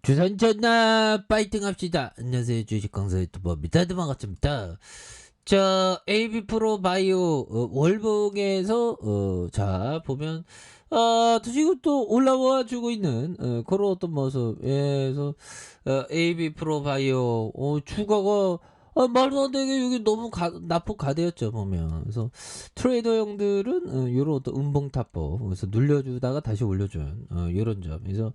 주산 전나 파이팅 합시다. 안녕하세요. 주식 강사 유튜버입니다. 반갑습니다. 자, AB 프로 바이오 월봉에서 자 보면 지금 또 올라와 주고 있는 그런 어떤 모습에서 AB 프로 바이오 주가가 말도 안 되게 여기 너무 낙폭 가대였죠 보면. 그래서 트레이더 형들은 요런 어떤 음봉타법 그래서 눌려주다가 다시 올려준 요런 점. 그래서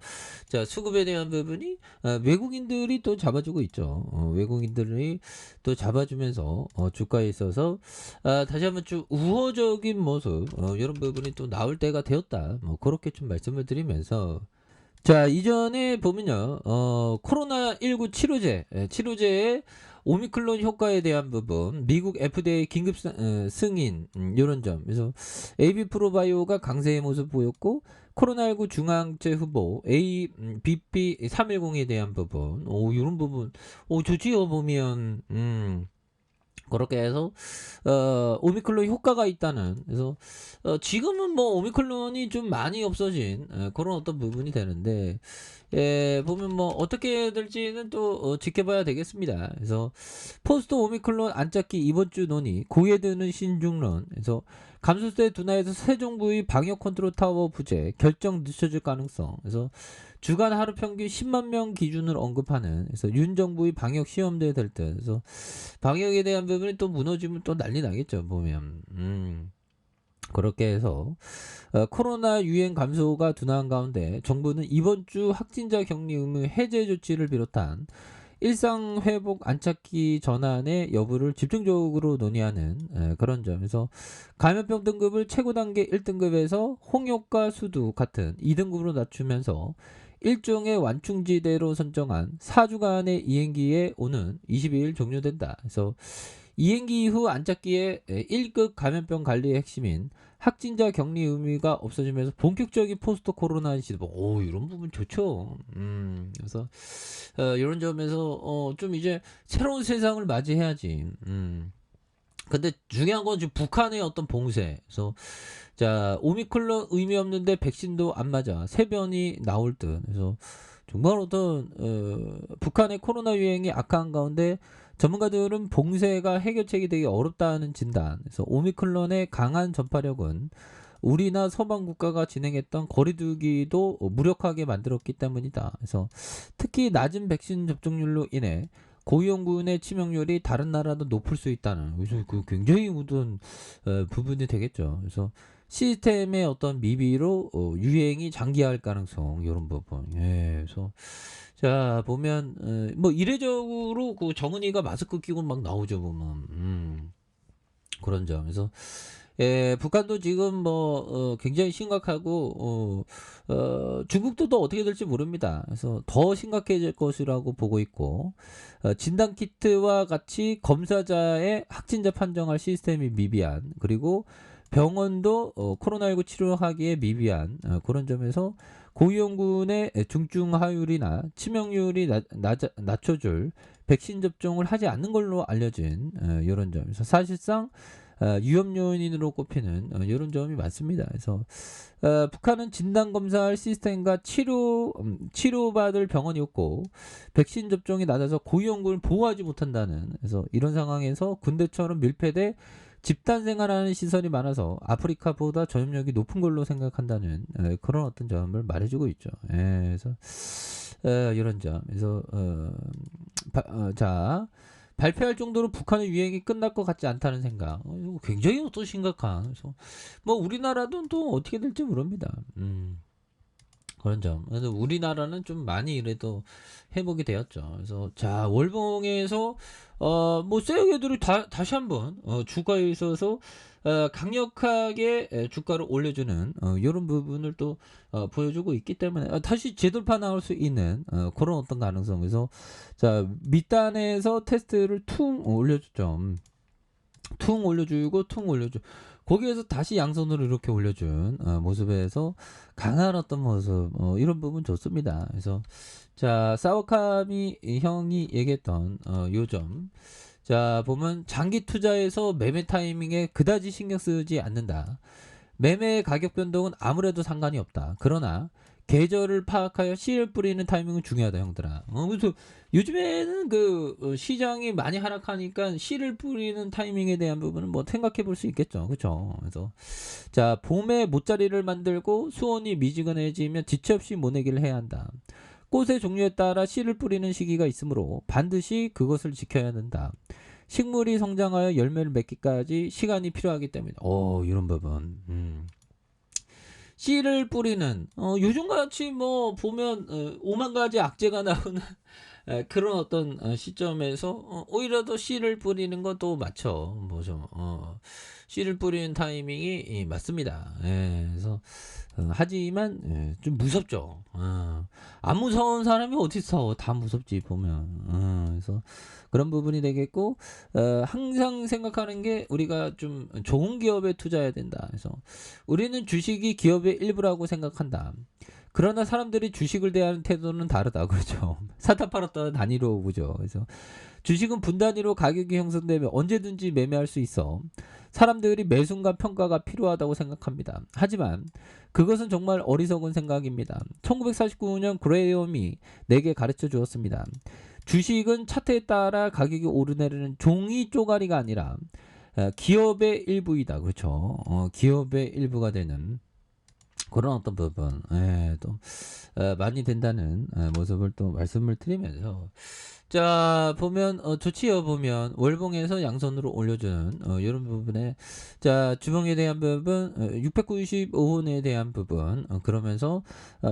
자 수급에 대한 부분이 외국인들이 또 잡아주고 있죠. 외국인들이 또 잡아주면서 주가에 있어서 다시 한번 좀 우호적인 모습 이런 부분이 또 나올 때가 되었다. 뭐 그렇게 좀 말씀을 드리면서 자 이전에 보면요 코로나19 치료제 치료제의 오미클론 효과에 대한 부분 미국 FDA 긴급 승인 이런 점. 그래서 AB 프로바이오가 강세의 모습 보였고 코로나19 중앙제 후보 ABP 310에 대한 부분 이런 부분 좋지요 보면 그렇게 해서 오미클론 효과가 있다는. 그래서 지금은 뭐 오미클론이 좀 많이 없어진 그런 어떤 부분이 되는데 보면 뭐 어떻게 될지는 또 지켜봐야 되겠습니다. 그래서 포스트 오미클론 안착기 이번 주 논의 고에 드는 신중론. 그래서 감소세 둔화에서 새 정부의 방역 컨트롤 타워 부재 결정 늦춰질 가능성. 그래서 주간 하루 평균 10만 명 기준을 언급하는. 그래서 윤 정부의 방역 시험대에 될 듯. 그래서 방역에 대한 부분이 또 무너지면 또 난리 나겠죠 보면. 그렇게 해서 코로나 유행 감소가 둔화한 가운데 정부는 이번 주 확진자 격리 의무 해제 조치를 비롯한 일상 회복 안착기 전환의 여부를 집중적으로 논의하는 그런 점에서 감염병 등급을 최고 단계 1등급에서 홍역과 수두 같은 2등급으로 낮추면서 일종의 완충지대로 선정한 4주간의 이행기에 오는 22일 종료된다. 그래서 이행기 이후 안착기의 1급 감염병 관리의 핵심인 확진자 격리 의무가 없어지면서 본격적인 포스트 코로나 시도. 이런 부분 좋죠. 그래서 이런 점에서 좀 이제 새로운 세상을 맞이해야지. 근데 중요한 건 지금 북한의 어떤 봉쇄. 그래서 자 오미클론 의미 없는데 백신도 안 맞아 세변이 나올 듯. 그래서 정말 어떤 북한의 코로나 유행이 악화한 가운데 전문가들은 봉쇄가 해결책이 되기 어렵다는 진단. 그래서 오미클론의 강한 전파력은 우리나 서방 국가가 진행했던 거리두기도 무력하게 만들었기 때문이다. 그래서 특히 낮은 백신 접종률로 인해 고위험군의 치명률이 다른 나라도 높을 수 있다는. 그래서 그 굉장히 묻은 부분이 되겠죠. 그래서 시스템의 어떤 미비로 유행이 장기화할 가능성 이런 부분. 예, 그래서 자 보면 뭐 이례적으로 그 정은이가 마스크 끼고 막 나오죠 보면. 그런 점에서 북한도 지금 뭐 굉장히 심각하고 중국도 또 어떻게 될지 모릅니다. 그래서 더 심각해질 것이라고 보고 있고 진단 키트와 같이 검사자의 확진자 판정할 시스템이 미비한, 그리고 병원도 코로나19 치료하기에 미비한 그런 점에서 고위험군의 중증화율이나 치명률이 낮춰줄 백신 접종을 하지 않는 걸로 알려진 이런 점에서 사실상 위험 요인으로 꼽히는 이런 점이 많습니다. 그래서 북한은 진단 검사할 시스템과 치료받을 병원이 없고 백신 접종이 낮아서 고위험군을 보호하지 못한다는. 그래서 이런 상황에서 군대처럼 밀폐돼 집단 생활하는 시설이 많아서 아프리카보다 전염력이 높은 걸로 생각한다는 그런 어떤 점을 말해주고 있죠. 그래서 이런 점. 그래서 자 발표할 정도로 북한의 유행이 끝날 것 같지 않다는 생각. 이거 굉장히 또 심각한. 그래서 뭐 우리나라도 또 어떻게 될지 모릅니다. 그런 점. 그래서 우리나라는 좀 많이 이래도 회복이 되었죠. 그래서 자 월봉에서 뭐 세력애들이 다시 한번 주가에 있어서 강력하게 주가를 올려주는 이런 부분을 또 보여주고 있기 때문에 다시 재돌파 나올 수 있는 그런 어떤 가능성에서 자 밑단에서 테스트를 퉁 올려주죠. 퉁 올려주고 퉁 올려주. 거기에서 다시 양손으로 이렇게 올려준 모습에서 강한 어떤 모습 이런 부분 좋습니다. 그래서 자 사와카미 형이 얘기했던 요점. 자 보면 장기 투자에서 매매 타이밍에 그다지 신경 쓰지 않는다. 매매 가격 변동은 아무래도 상관이 없다. 그러나 계절을 파악하여 씨를 뿌리는 타이밍은 중요하다, 형들아. 그래서 요즘에는 시장이 많이 하락하니까 씨를 뿌리는 타이밍에 대한 부분은 뭐 생각해 볼 수 있겠죠. 그쵸? 그래서 자, 봄에 모짜리를 만들고 수온이 미지근해지면 지체 없이 모내기를 해야 한다. 꽃의 종류에 따라 씨를 뿌리는 시기가 있으므로 반드시 그것을 지켜야 한다. 식물이 성장하여 열매를 맺기까지 시간이 필요하기 때문에. 이런 부분. 씨를 뿌리는 요즘같이 뭐 보면 5만 가지 악재가 나오는 그런 어떤 시점에서 오히려 더 씨를 뿌리는 것도 맞죠. 뭐죠? 씨를 뿌리는 타이밍이 맞습니다. 예, 그래서 하지만 좀 무섭죠. 안 무서운 사람이 어딨어. 다 무섭지 보면. 그래서 그런 부분이 되겠고 항상 생각하는 게 우리가 좀 좋은 기업에 투자해야 된다. 그래서 우리는 주식이 기업의 일부라고 생각한다. 그러나 사람들이 주식을 대하는 태도는 다르다. 그렇죠. 사다 팔았다 단위로 보죠. 그래서 주식은 분 단위로 가격이 형성되면 언제든지 매매할 수 있어. 사람들이 매순간 평가가 필요하다고 생각합니다. 하지만 그것은 정말 어리석은 생각입니다. 1949년 그레이엄이 내게 가르쳐 주었습니다. 주식은 차트에 따라 가격이 오르내리는 종이 쪼가리가 아니라 기업의 일부이다. 그렇죠. 기업의 일부가 되는 그런 어떤 부분, 또 많이 된다는 모습을 또 말씀을 드리면서 자 보면 좋지요. 보면 월봉에서 양선으로 올려주는 이런 부분에 자 주봉에 대한 부분 695원에 대한 부분 그러면서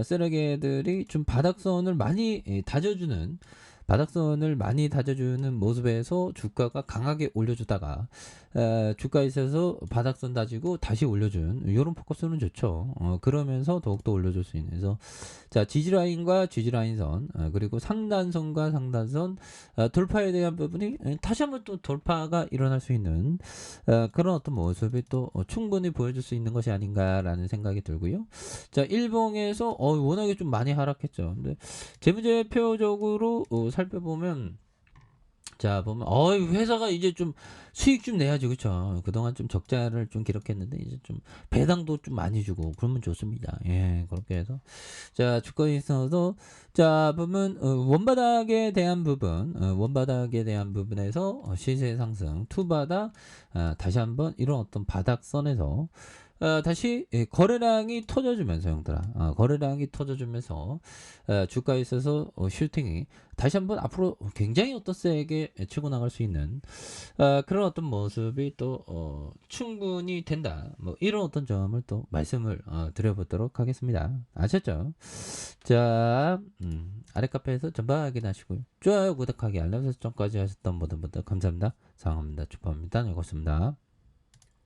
쓰레기들이 좀 바닥선을 많이 다져주는 바닥선을 많이 다져주는 모습에서 주가가 강하게 올려주다가 주가에 있어서 바닥선 다지고 다시 올려준 이런 포커스는 좋죠. 그러면서 더욱더 올려줄 수 있는. 그래서 자 지지라인과 지지라인선 그리고 상단선과 상단선 돌파에 대한 부분이 다시 한번 또 돌파가 일어날 수 있는 그런 어떤 모습이 또 충분히 보여줄 수 있는 것이 아닌가라는 생각이 들고요. 자 일봉에서 워낙에 좀 많이 하락했죠. 근데 재무제표적으로 살펴보면 자 보면 회사가 이제 좀 수익 좀 내야지. 그쵸? 그동안 좀 적자를 좀 기록했는데 이제 좀 배당도 좀 많이 주고 그러면 좋습니다. 예, 그렇게 해서 자 주가에 있어서 자 보면 원바닥에 대한 부분 원바닥에 대한 부분에서 시세 상승 투바닥 다시 한번 이런 어떤 바닥선에서 다시 거래량이 터져주면서 형들아 거래량이 터져주면서 주가에 있어서 슈팅이 다시 한번 앞으로 굉장히 어떤 세게 치고 나갈 수 있는 그런 어떤 모습이 또 충분히 된다. 뭐 이런 어떤 점을 또 말씀을 드려보도록 하겠습니다. 아셨죠? 자 아래 카페에서 전방 확인하시고요. 좋아요 구독하기 알람 설정까지 하셨던 모든 분들 감사합니다. 사랑합니다. 축복합니다. 즐겁습니다.